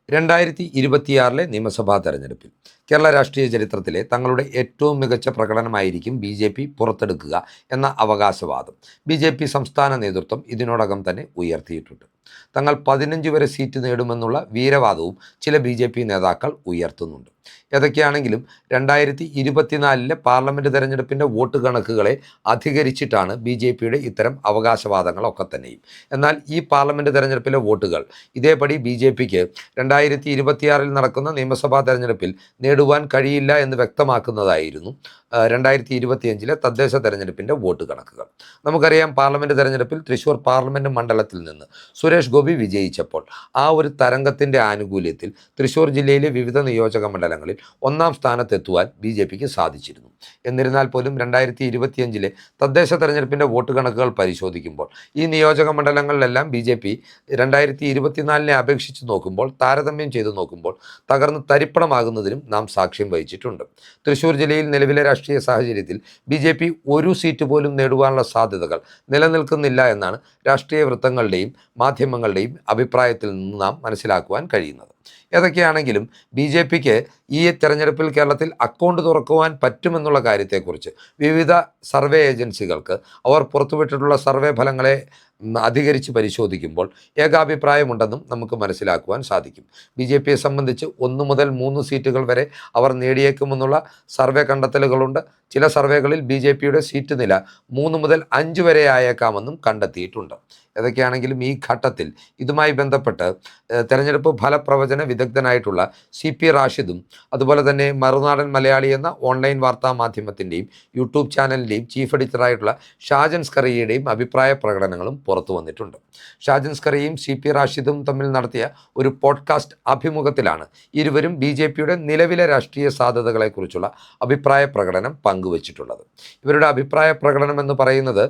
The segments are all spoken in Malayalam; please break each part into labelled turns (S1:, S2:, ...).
S1: 2026 നിയമസഭാ തെരഞ്ഞെടുപ്പിൽ കേരള രാഷ്ട്രീയ ചരിത്രത്തിലെ തങ്ങളുടെ ഏറ്റവും മികച്ച പ്രകടനമായിരിക്കും BJP പുറത്തെടുക്കുക എന്ന അവകാശവാദം BJP സംസ്ഥാന നേതൃത്വം ഇതിനോടകം തന്നെ ഉയർത്തിയിട്ടുണ്ട്. തങ്ങൾ 15 വരെ സീറ്റ് നേടുമെന്നുള്ള വീരവാദവും ചില BJP നേതാക്കൾ ഉയർത്തുന്നുണ്ട്. ഏതൊക്കെയാണെങ്കിലും 2024 പാർലമെൻറ്റ് തെരഞ്ഞെടുപ്പിൻ്റെ വോട്ട് കണക്കുകളെ അധികരിച്ചിട്ടാണ് BJPയുടെ ഇത്തരം അവകാശവാദങ്ങളൊക്കെ തന്നെയും. എന്നാൽ ഈ പാർലമെൻറ്റ് തെരഞ്ഞെടുപ്പിലെ വോട്ടുകൾ ഇതേപടി BJPക്ക് 2026 നടക്കുന്ന നിയമസഭാ തെരഞ്ഞെടുപ്പിൽ നേടുവാൻ കഴിയില്ല എന്ന് വ്യക്തമാക്കുന്നതായിരുന്നു 2025 തദ്ദേശ തെരഞ്ഞെടുപ്പിൻ്റെ വോട്ട് കണക്കുകൾ. നമുക്കറിയാം, പാർലമെൻറ്റ് തെരഞ്ഞെടുപ്പിൽ തൃശ്ശൂർ പാർലമെൻറ്റ് മണ്ഡലത്തിൽ നിന്ന് സുരേഷ് ഗോപി വിജയിച്ചപ്പോൾ ആ ഒരു തരംഗത്തിൻ്റെ ആനുകൂല്യത്തിൽ തൃശ്ശൂർ ജില്ലയിലെ വിവിധ നിയോജക മണ്ഡലങ്ങളിൽ ഒന്നാം സ്ഥാനത്തെത്തുവാൻ BJPക്ക് സാധിച്ചിരുന്നു. എന്നിരുന്നാൽ പോലും 2025 തദ്ദേശ തെരഞ്ഞെടുപ്പിൻ്റെ വോട്ട് കണക്കുകൾ പരിശോധിക്കുമ്പോൾ ഈ നിയോജക മണ്ഡലങ്ങളിലെല്ലാം BJP 2024 അപേക്ഷിച്ച് നോക്കുമ്പോൾ, താരതമ്യം ചെയ്ത് നോക്കുമ്പോൾ തകർന്ന് തരിപ്പണമാകുന്നതിനും നാം സാക്ഷ്യം വഹിച്ചിട്ടുണ്ട്. തൃശ്ശൂർ ജില്ലയിൽ നിലവിലെ രാഷ്ട്രീയ സാഹചര്യത്തിൽ BJP ഒരു സീറ്റ് പോലും നേടുവാനുള്ള സാധ്യതകൾ നിലനിൽക്കുന്നില്ല എന്നാണ് രാഷ്ട്രീയ വൃത്തങ്ങളുടെയും മാധ്യമങ്ങളുടെയും അഭിപ്രായത്തിൽ നിന്ന് നാം മനസ്സിലാക്കുവാൻ കഴിയുന്നത്. ഏതൊക്കെയാണെങ്കിലും BJPക്ക് ഈ തെരഞ്ഞെടുപ്പിൽ കേരളത്തിൽ അക്കൗണ്ട് തുറക്കുവാൻ പറ്റുമെന്നുള്ള കാര്യത്തെക്കുറിച്ച് വിവിധ സർവേ ഏജൻസികൾക്ക് അവർ പുറത്തുവിട്ടിട്ടുള്ള സർവേ ഫലങ്ങളെ അധികരിച്ച് പരിശോധിക്കുമ്പോൾ ഏകാഭിപ്രായമുണ്ടെന്നും നമുക്ക് മനസ്സിലാക്കുവാൻ സാധിക്കും. BJPയെ സംബന്ധിച്ച് 1 മുതൽ 3 സീറ്റുകൾ വരെ അവർ നേടിയേക്കുമെന്നുള്ള സർവേ കണ്ടെത്തലുകളുണ്ട്. ചില സർവേകളിൽ BJPയുടെ സീറ്റ് നില 3 മുതൽ 5 വരെ ആയേക്കാമെന്നും കണ്ടെത്തിയിട്ടുണ്ട്. ഏതൊക്കെയാണെങ്കിലും ഈ ഘട്ടത്തിൽ ഇതുമായി ബന്ധപ്പെട്ട് തെരഞ്ഞെടുപ്പ് ഫലപ്രവചന വിദഗ്ധനായിട്ടുള്ള CP റാഷിദും അതുപോലെ തന്നെ മറുനാടൻ മലയാളി എന്ന ഓൺലൈൻ വാർത്താ മാധ്യമത്തിൻ്റെയും യൂട്യൂബ് ചാനലിൻ്റെയും ചീഫ് എഡിറ്ററായിട്ടുള്ള ഷാജൻ സ്കറിയയുടെയും അഭിപ്രായ പ്രകടനങ്ങളും പുറത്തു വന്നിട്ടുണ്ട്. ഷാജൻ സ്കറിയയും CP റാഷിദും തമ്മിൽ നടത്തിയ ഒരു പോഡ്കാസ്റ്റ് അഭിമുഖത്തിലാണ് ഇരുവരും BJPയുടെ നിലവിലെ രാഷ്ട്രീയ സാധ്യതകളെക്കുറിച്ചുള്ള അഭിപ്രായ പ്രകടനം പങ്കുവച്ചിട്ടുള്ളത്. ഇവരുടെ അഭിപ്രായ പ്രകടനം എന്ന് പറയുന്നത്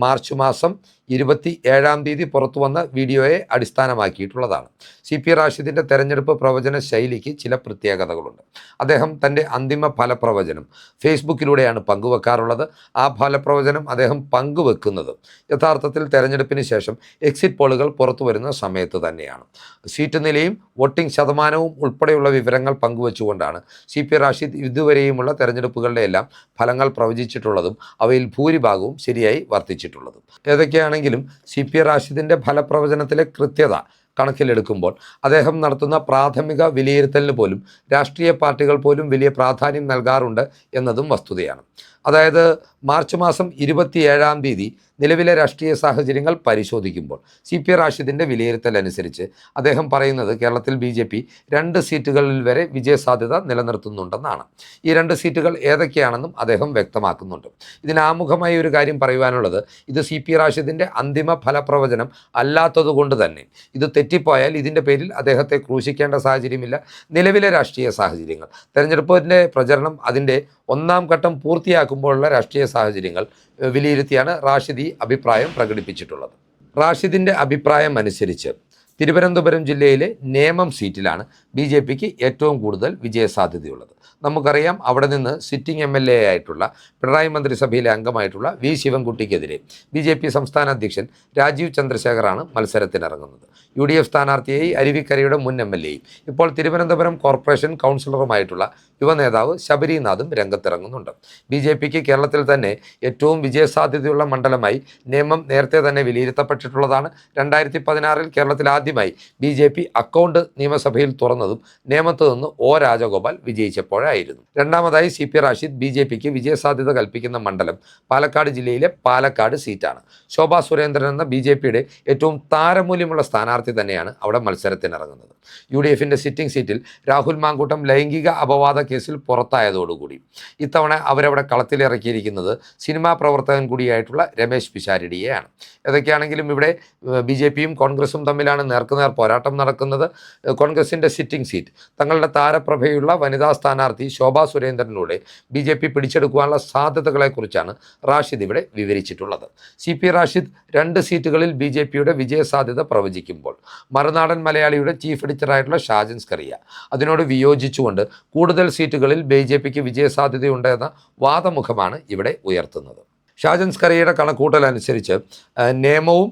S1: മാർച്ച് മാസം 27-ാം തീയതി പുറത്തു വന്ന വീഡിയോയെ അടിസ്ഥാനമാക്കിയിട്ടുള്ളതാണ്. CP റാഷിദിൻ്റെ തെരഞ്ഞെടുപ്പ് പ്രവചന ശൈലിക്ക് ചില പ്രത്യേകതകളുണ്ട്. അദ്ദേഹം തൻ്റെ അന്തിമ ഫലപ്രവചനം ഫേസ്ബുക്കിലൂടെയാണ് പങ്കുവെക്കാറുള്ളത്. ആ ഫലപ്രവചനം അദ്ദേഹം പങ്കുവെക്കുന്നത് യഥാർത്ഥത്തിൽ തെരഞ്ഞെടുപ്പിന് ശേഷം എക്സിറ്റ് പോളുകൾ പുറത്തു വരുന്ന സമയത്ത് തന്നെയാണ്. സീറ്റ് നിലയും വോട്ടിംഗ് ശതമാനവും ഉൾപ്പെടെയുള്ള വിവരങ്ങൾ പങ്കുവെച്ചുകൊണ്ടാണ് CP റാഷിദ് ഇതുവരെയുമുള്ള തെരഞ്ഞെടുപ്പുകളുടെ എല്ലാം ഫലങ്ങൾ പ്രവചിച്ചിട്ടുള്ളതും അവയിൽ ഭൂരിഭാഗവും ശരിയായി വർത്തിച്ചിട്ടുള്ളതും. ഏതൊക്കെയാണെങ്കിലും CP റാഷിദിൻ്റെ ഫലപ്രവചനത്തിലെ കൃത്യത കണക്കിലെടുക്കുമ്പോൾ അദ്ദേഹം നടത്തുന്ന പ്രാഥമിക വിലയിരുത്തലിന് പോലും രാഷ്ട്രീയ പാർട്ടികൾ പോലും വലിയ പ്രാധാന്യം നൽകാറുണ്ട് എന്നതും വസ്തുതയാണ്. അതായത് മാർച്ച് മാസം 27-ാം തീയതി നിലവിലെ രാഷ്ട്രീയ സാഹചര്യങ്ങൾ പരിശോധിക്കുമ്പോൾ CP റാഷിദിൻ്റെ വിലയിരുത്തൽ അനുസരിച്ച് അദ്ദേഹം പറയുന്നത് കേരളത്തിൽ BJP 2 സീറ്റുകളിൽ വരെ വിജയസാധ്യത നിലനിർത്തുന്നുണ്ടെന്നാണ്. ഈ 2 സീറ്റുകൾ ഏതൊക്കെയാണെന്നും അദ്ദേഹം വ്യക്തമാക്കുന്നുണ്ട്. ഇതിനാമുഖമായി ഒരു കാര്യം പറയുവാനുള്ളത്, ഇത് CP റാഷിദിൻ്റെ അന്തിമ ഫലപ്രവചനം അല്ലാത്തതുകൊണ്ട് തന്നെ ഇത് തെറ്റിപ്പോയാൽ ഇതിൻ്റെ പേരിൽ അദ്ദേഹത്തെ ക്രൂശിക്കേണ്ട സാഹചര്യമില്ല. നിലവിലെ രാഷ്ട്രീയ സാഹചര്യങ്ങൾ, തെരഞ്ഞെടുപ്പിൻ്റെ പ്രചരണം അതിൻ്റെ 1-ാം ഘട്ടം പൂർത്തിയാക്കുമ്പോഴുള്ള രാഷ്ട്രീയ സാഹചര്യങ്ങൾ വിലയിരുത്തിയാണ് റാഷിദ് ഈ അഭിപ്രായം പ്രകടിപ്പിച്ചിട്ടുള്ളത്. റാഷിദിൻ്റെ അഭിപ്രായം അനുസരിച്ച് തിരുവനന്തപുരം ജില്ലയിലെ നേമം സീറ്റിലാണ് BJPക്ക് ഏറ്റവും കൂടുതൽ വിജയസാധ്യതയുള്ളത്. നമുക്കറിയാം, അവിടെ നിന്ന് സിറ്റിംഗ് MLA ആയിട്ടുള്ള പിണറായി മന്ത്രിസഭയിലെ അംഗമായിട്ടുള്ള V ശിവൻകുട്ടിക്കെതിരെ BJP സംസ്ഥാന അധ്യക്ഷൻ രാജീവ് ചന്ദ്രശേഖറാണ് മത്സരത്തിനിറങ്ങുന്നത്. UDF സ്ഥാനാർത്ഥിയായി അരുവിക്കരയുടെ മുൻ MLAയും ഇപ്പോൾ തിരുവനന്തപുരം കോർപ്പറേഷൻ കൗൺസിലറുമായിട്ടുള്ള യുവനേതാവ് ശബരിനാഥും രംഗത്തിറങ്ങുന്നുണ്ട്. BJPക്ക് കേരളത്തിൽ തന്നെ ഏറ്റവും വിജയസാധ്യതയുള്ള മണ്ഡലമായി നേമം നേരത്തെ തന്നെ വിലയിരുത്തപ്പെട്ടിട്ടുള്ളതാണ്. 2016 കേരളത്തിൽ ആദ്യമായി BJP അക്കൗണ്ട് നിയമസഭയിൽ തുറന്നതും നേമത്ത് നിന്ന് O രാജഗോപാൽ വിജയിച്ചപ്പോഴായിരുന്നു. രണ്ടാമതായി CP റാഷിദ് BJPക്ക് വിജയസാധ്യത കൽപ്പിക്കുന്ന മണ്ഡലം പാലക്കാട് ജില്ലയിലെ പാലക്കാട് സീറ്റാണ്. ശോഭാ സുരേന്ദ്രൻ എന്ന BJPയുടെ ഏറ്റവും താരമൂല്യമുള്ള സ്ഥാനാർത്ഥി തന്നെയാണ് അവിടെ മത്സരത്തിനിറങ്ങുന്നത്. UDFൻ്റെ സിറ്റിംഗ് സീറ്റിൽ രാഹുൽ മാങ്കൂട്ടം ലൈംഗിക അപവാദ കേസിൽ പുറത്തായതോടുകൂടി ഇത്തവണ അവരവിടെ കളത്തിലിറക്കിയിരിക്കുന്നത് സിനിമാ പ്രവർത്തകൻ കൂടിയായിട്ടുള്ള രമേശ് പിഷാരടിയെയാണ്. ഏതൊക്കെയാണെങ്കിലും ഇവിടെ BJPയും കോൺഗ്രസും തമ്മിലാണ് നേർക്കുനേർ പോരാട്ടം നടക്കുന്നത്. കോൺഗ്രസിൻ്റെ സിറ്റിംഗ് സീറ്റ് തങ്ങളുടെ താരപ്രഭയുള്ള വനിതാ സ്ഥാനാർത്ഥി ശോഭാ സുരേന്ദ്രനിലൂടെ BJP പിടിച്ചെടുക്കുവാനുള്ള സാധ്യതകളെക്കുറിച്ചാണ് റാഷിദ് ഇവിടെ വിവരിച്ചിട്ടുള്ളത്. CP റാഷിദ് 2 സീറ്റുകളിൽ BJPയുടെ വിജയസാധ്യത പ്രവചിക്കുമ്പോൾ മറുനാടൻ മലയാളിയുടെ ചീഫ് എഡിറ്ററായിട്ടുള്ള ഷാജൻ സ്കറിയ അതിനോട് വിയോജിച്ചുകൊണ്ട് കൂടുതൽ സീറ്റുകളിൽ BJPക്ക് വിജയസാധ്യതയുണ്ട് എന്ന വാദമുഖമാണ് ഇവിടെ ഉയർത്തുന്നത്. ഷാജൻ സ്കറിയയുടെ കണക്കൂട്ടൽ അനുസരിച്ച് നേമവും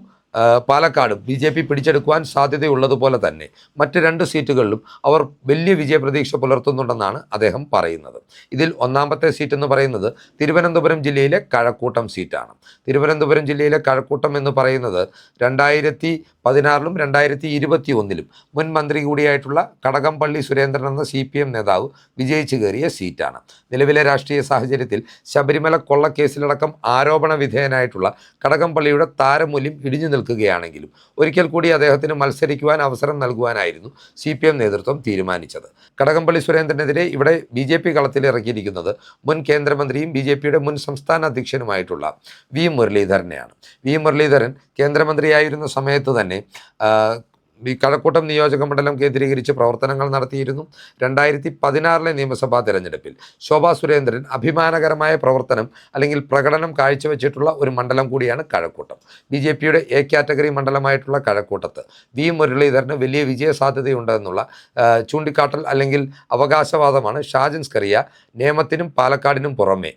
S1: പാലക്കാട് BJP പിടിച്ചെടുക്കുവാൻ സാധ്യതയുള്ളതുപോലെ തന്നെ മറ്റ് 2 സീറ്റുകളിലും അവർ വലിയ വിജയപ്രതീക്ഷ പുലർത്തുന്നുണ്ടെന്നാണ് അദ്ദേഹം പറയുന്നത്. ഇതിൽ ഒന്നാമത്തെ സീറ്റ് എന്ന് പറയുന്നത് തിരുവനന്തപുരം ജില്ലയിലെ കഴക്കൂട്ടം സീറ്റാണ്. തിരുവനന്തപുരം ജില്ലയിലെ കഴക്കൂട്ടം എന്ന് പറയുന്നത് 2016-ലും 2021-ലും മുൻ മന്ത്രി കൂടിയായിട്ടുള്ള കടകംപള്ളി സുരേന്ദ്രൻ എന്ന CPM നേതാവ് വിജയിച്ചു കയറിയ സീറ്റാണ്. നിലവിലെ രാഷ്ട്രീയ സാഹചര്യത്തിൽ ശബരിമല കൊള്ളക്കേസിലടക്കം ആരോപണ വിധേയനായിട്ടുള്ള കടകംപള്ളിയുടെ താരമൂല്യം ഇടിഞ്ഞു നിൽക്കുകയാണെങ്കിലും ഒരിക്കൽ കൂടി അദ്ദേഹത്തിന് മത്സരിക്കുവാൻ അവസരം നൽകുവാനായിരുന്നു CPM നേതൃത്വം തീരുമാനിച്ചത്. കടകംപള്ളി സുരേന്ദ്രനെതിരെ ഇവിടെ BJP കളത്തിലിറക്കിയിരിക്കുന്നത് മുൻ കേന്ദ്രമന്ത്രിയും BJPയുടെ മുൻ സംസ്ഥാന അധ്യക്ഷനുമായിട്ടുള്ള V മുരളീധരനെയാണ്. V മുരളീധരൻ കേന്ദ്രമന്ത്രിയായിരുന്ന സമയത്ത് തന്നെ ഈ കഴക്കൂട്ടം നിയോജക മണ്ഡലം കേന്ദ്രീകരിച്ച് പ്രവർത്തനങ്ങൾ നടത്തിയിരുന്നു. 2016 നിയമസഭാ തെരഞ്ഞെടുപ്പിൽ ശോഭാ സുരേന്ദ്രൻ അഭിമാനകരമായ പ്രവർത്തനം അല്ലെങ്കിൽ പ്രകടനം കാഴ്ചവെച്ചിട്ടുള്ള ഒരു മണ്ഡലം കൂടിയാണ് കഴക്കൂട്ടം. BJPയുടെ A കാറ്റഗറി മണ്ഡലമായിട്ടുള്ള കഴക്കൂട്ടത്ത് V മുരളീധരന് വലിയ വിജയ സാധ്യതയുണ്ടെന്നുള്ള ചൂണ്ടിക്കാട്ടൽ അല്ലെങ്കിൽ അവകാശവാദമാണ് ഷാജൻ സ്കറിയ നേമത്തിനും പാലക്കാടിനും പുറമെ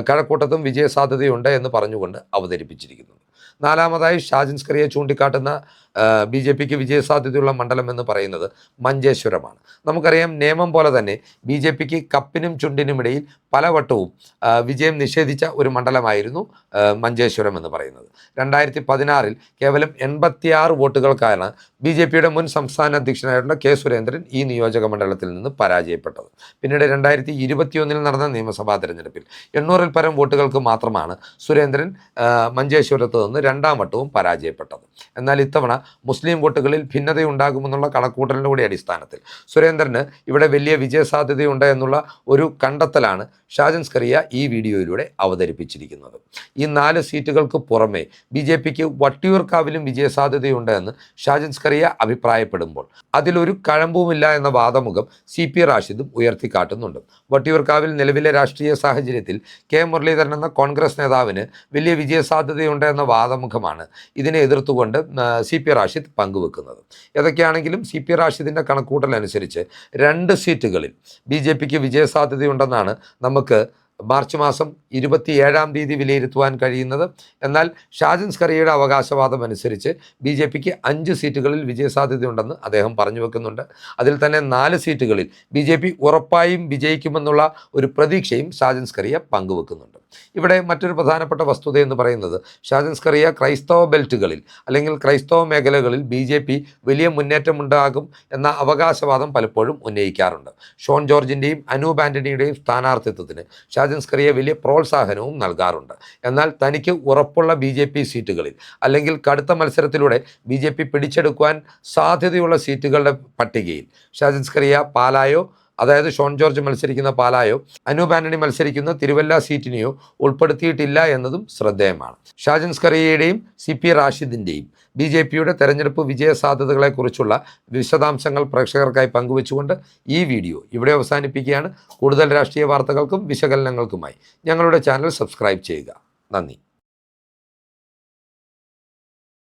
S1: കഴക്കൂട്ടത്തും വിജയ സാധ്യതയുണ്ട് എന്ന് പറഞ്ഞുകൊണ്ട് അവതരിപ്പിച്ചിരിക്കുന്നത്. നാലാമതായി ഷാജൻ സ്കറിയ ചൂണ്ടിക്കാട്ടുന്ന BJPക്ക് വിജയസാധ്യതയുള്ള മണ്ഡലം എന്ന് പറയുന്നത് മഞ്ചേശ്വരമാണ്. നമുക്കറിയാം നേമം പോലെ തന്നെ BJPക്ക് കപ്പിനും ചുണ്ടിനുമിടയിൽ പലവട്ടവും വിജയം നിഷേധിച്ച ഒരു മണ്ഡലമായിരുന്നു മഞ്ചേശ്വരം എന്ന് പറയുന്നത്. 2016 കേവലം 86 വോട്ടുകൾക്കാണ് BJPയുടെ മുൻ സംസ്ഥാന അധ്യക്ഷനായിട്ടുള്ള K സുരേന്ദ്രൻ ഈ നിയോജക മണ്ഡലത്തിൽ നിന്ന് പരാജയപ്പെട്ടത്. പിന്നീട് 2021 നടന്ന നിയമസഭാ തെരഞ്ഞെടുപ്പിൽ 800-ൽ പരം വോട്ടുകൾക്ക് മാത്രമാണ് സുരേന്ദ്രൻ മഞ്ചേശ്വരത്ത് നിന്ന് 2ാം വട്ടവും പരാജയപ്പെട്ടത്. എന്നാൽ ഇത്തവണ മുസ്ലിം വോട്ടുകളിൽ ഭിന്നതയുണ്ടാകുമെന്നുള്ള കണക്കൂട്ടലിൻ്റെ കൂടി അടിസ്ഥാനത്തിൽ സുരേന്ദ്രന് ഇവിടെ വലിയ വിജയസാധ്യതയുണ്ട് എന്നുള്ള ഒരു കണ്ടെത്തലാണ് ഷാജൻ സ്കറിയ ഈ വീഡിയോയിലൂടെ അവതരിപ്പിച്ചിരിക്കുന്നത്. ഈ 4 സീറ്റുകൾക്ക് പുറമെ BJPക്ക് വട്ടിയൂർക്കാവിലും വിജയസാധ്യതയുണ്ട് എന്ന് ഷാജൻ സ്കറിയ അഭിപ്രായപ്പെടുമ്പോൾ അതിലൊരു കഴമ്പുമില്ല എന്ന വാദമുഖം CP റാഷിദും ഉയർത്തിക്കാട്ടുന്നുണ്ട്. വട്ടിയൂർക്കാവിൽ നിലവിലെ രാഷ്ട്രീയ സാഹചര്യത്തിൽ K മുരളീധരൻ എന്ന കോൺഗ്രസ് നേതാവിന് വലിയ വിജയസാധ്യതയുണ്ട് എന്ന വാദമുഖമാണ് ഇതിനെ എതിർത്തുകൊണ്ട് CP റാഷിദ് പങ്കുവെക്കുന്നത്. ഏതൊക്കെയാണെങ്കിലും CP റാഷിദിൻ്റെ കണക്കൂട്ടലനുസരിച്ച് 2 സീറ്റുകളിൽ BJPക്ക് വിജയസാധ്യതയുണ്ടെന്നാണ് നമുക്ക് മാർച്ച് മാസം 27-ാം തീയതി വിലയിരുത്തുവാൻ കഴിയുന്നത്. എന്നാൽ ഷാജൻ സ്കറിയയുടെ അവകാശവാദം അനുസരിച്ച് BJPക്ക് 5 സീറ്റുകളിൽ വിജയസാധ്യതയുണ്ടെന്ന് അദ്ദേഹം പറഞ്ഞു വെക്കുന്നുണ്ട്. അതിൽ തന്നെ 4 സീറ്റുകളിൽ BJP ഉറപ്പായും വിജയിക്കുമെന്നുള്ള ഒരു പ്രതീക്ഷയും ഷാജൻ സ്കറിയ പങ്കുവെക്കുന്നുണ്ട്. ഇവിടെ മറ്റൊരു പ്രധാനപ്പെട്ട വസ്തുത എന്ന് പറയുന്നത് ഷാജൻ സ്കറിയ ക്രൈസ്തവ ബെൽറ്റുകളിൽ അല്ലെങ്കിൽ ക്രൈസ്തവ മേഖലകളിൽ BJP വലിയ മുന്നേറ്റമുണ്ടാകും എന്ന അവകാശവാദം പലപ്പോഴും ഉന്നയിക്കാറുണ്ട്. ഷോൺ ജോർജിൻ്റെയും അനൂപ് ആൻ്റണിയുടെയും സ്ഥാനാർത്ഥിത്വത്തിന് ഷാജൻ സ്കറിയ വലിയ പ്രോത്സാഹനവും നൽകാറുണ്ട്. എന്നാൽ തനിക്ക് ഉറപ്പുള്ള BJP സീറ്റുകളിൽ അല്ലെങ്കിൽ കടുത്ത മത്സരത്തിലൂടെ BJP പിടിച്ചെടുക്കുവാൻ സാധ്യതയുള്ള സീറ്റുകളുടെ പട്ടികയിൽ ഷാജൻ സ്കറിയ പാലായോ, അതായത് ഷോൺ ജോർജ് മത്സരിക്കുന്ന പാലായോ അനൂപ് ആൻ്റണി മത്സരിക്കുന്ന തിരുവല്ല സീറ്റിനെയോ ഉൾപ്പെടുത്തിയിട്ടില്ല എന്നതും ശ്രദ്ധേയമാണ്. ഷാജൻ സ്കറിയയുടെയും CP റാഷിദിൻ്റെയും BJPയുടെ തെരഞ്ഞെടുപ്പ് വിജയ സാധ്യതകളെക്കുറിച്ചുള്ള വിശദാംശങ്ങൾ പ്രേക്ഷകർക്കായി പങ്കുവെച്ചുകൊണ്ട് ഈ വീഡിയോ ഇവിടെ അവസാനിപ്പിക്കുകയാണ്. കൂടുതൽ രാഷ്ട്രീയ വാർത്തകൾക്കും വിശകലനങ്ങൾക്കുമായി ഞങ്ങളുടെ ചാനൽ സബ്സ്ക്രൈബ് ചെയ്യുക. നന്ദി.